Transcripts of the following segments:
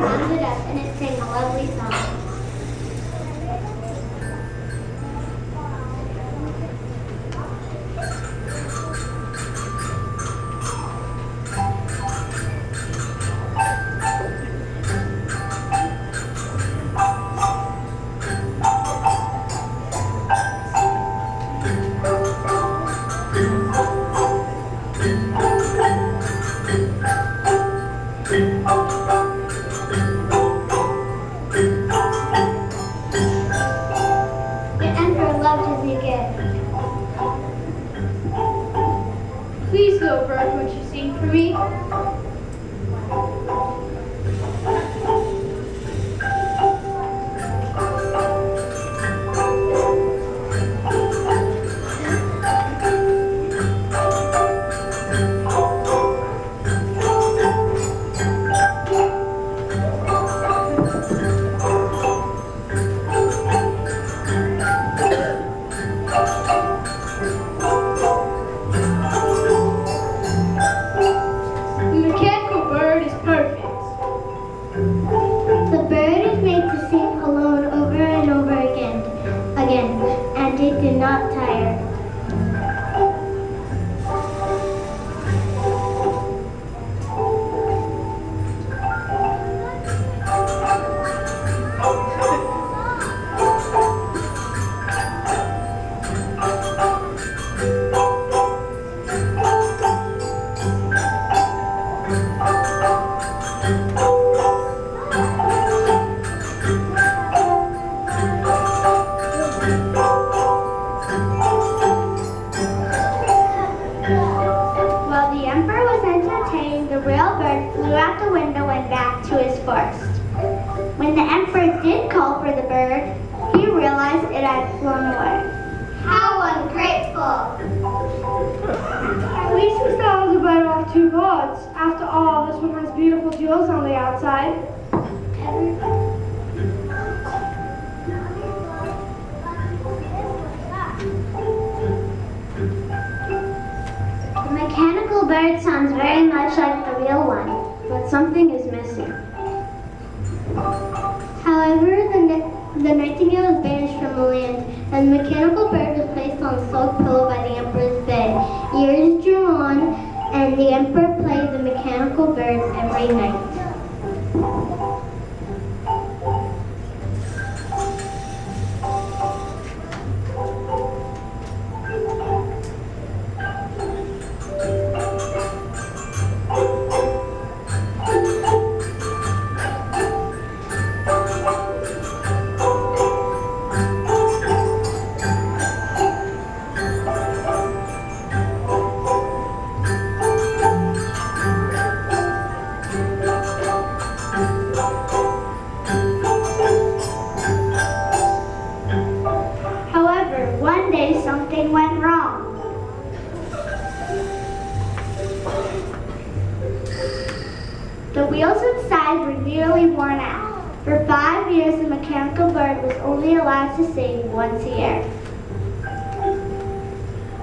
sounded up and it sang a lovely song. Please, little bird, won't you sing for me? When the emperor did call for the bird, he realized it had flown away. How ungrateful! At least we still have to bite off two pods. After all, this one has beautiful jewels on the outside. The mechanical bird sounds very much like the real one, but something is missing. However, the nightingale was banished from the land, and the mechanical bird was placed on a silk pillow by the emperor's bed. Years drew on, and the emperor played the mechanical bird every night. Something went wrong. The wheels inside were nearly worn out. For 5 years, the mechanical bird was only allowed to sing once a year.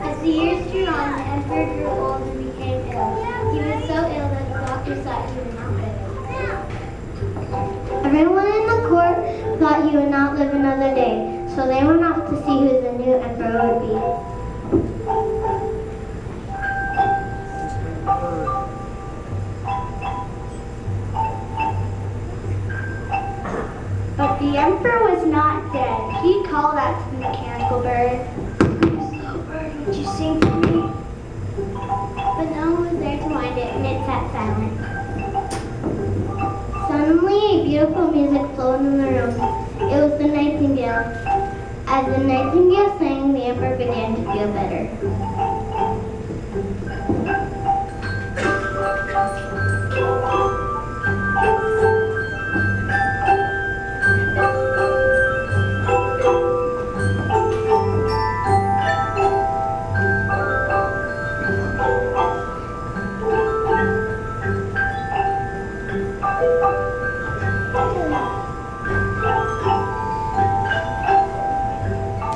As the years drew on, the emperor grew old and became ill. He was so ill that the doctors thought he would not live. Everyone in the court thought he would not live another day. So they went off to see who the new emperor would be. But the emperor was not dead. He called out to the mechanical bird, "Please, little bird, would you sing for me?" But no one was there to mind it, and it sat silent. Suddenly, a beautiful music flowed in the room. It was the nightingale. As the nightingale sang, the emperor began to feel better.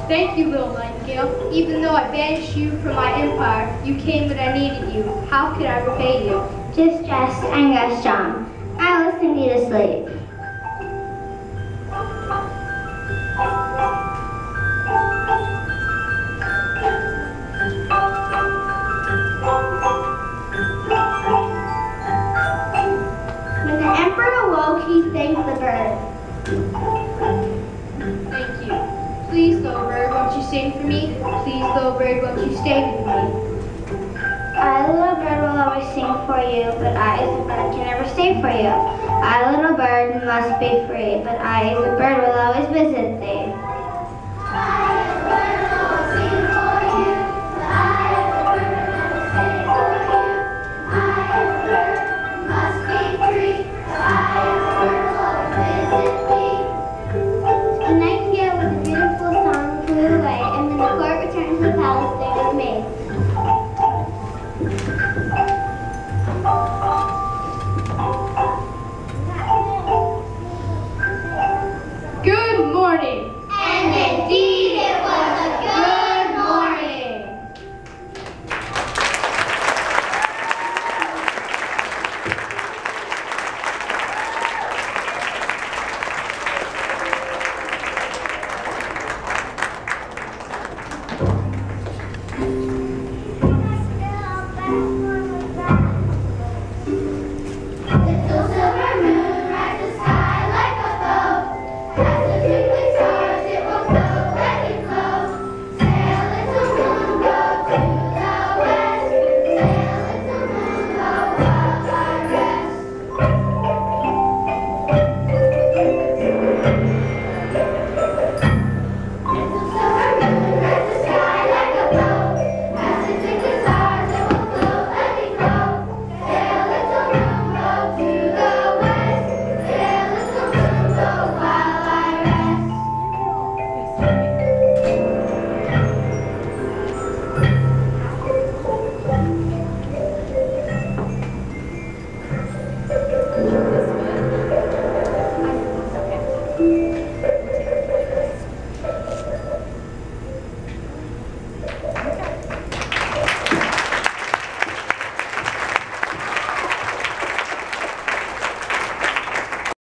Thank you, little Nightingale. Even though I banished you from my empire, you came when I needed you. How could I repay you? Just rest and go strong. I I will sing you to sleep. When the emperor awoke, he thanked the bird. Thank you. Please, little bird, won't you sing for me? Please, little bird, won't you stay with me? I, little bird, will always sing for you, but I, as a bird, can never stay for you. I, little bird, must be free, but I, as a bird, will always visit thee. A nightingale with a beautiful song flew away, and when the court returned to the palace, they were amazed. Good morning. And indeed it was a Good morning. The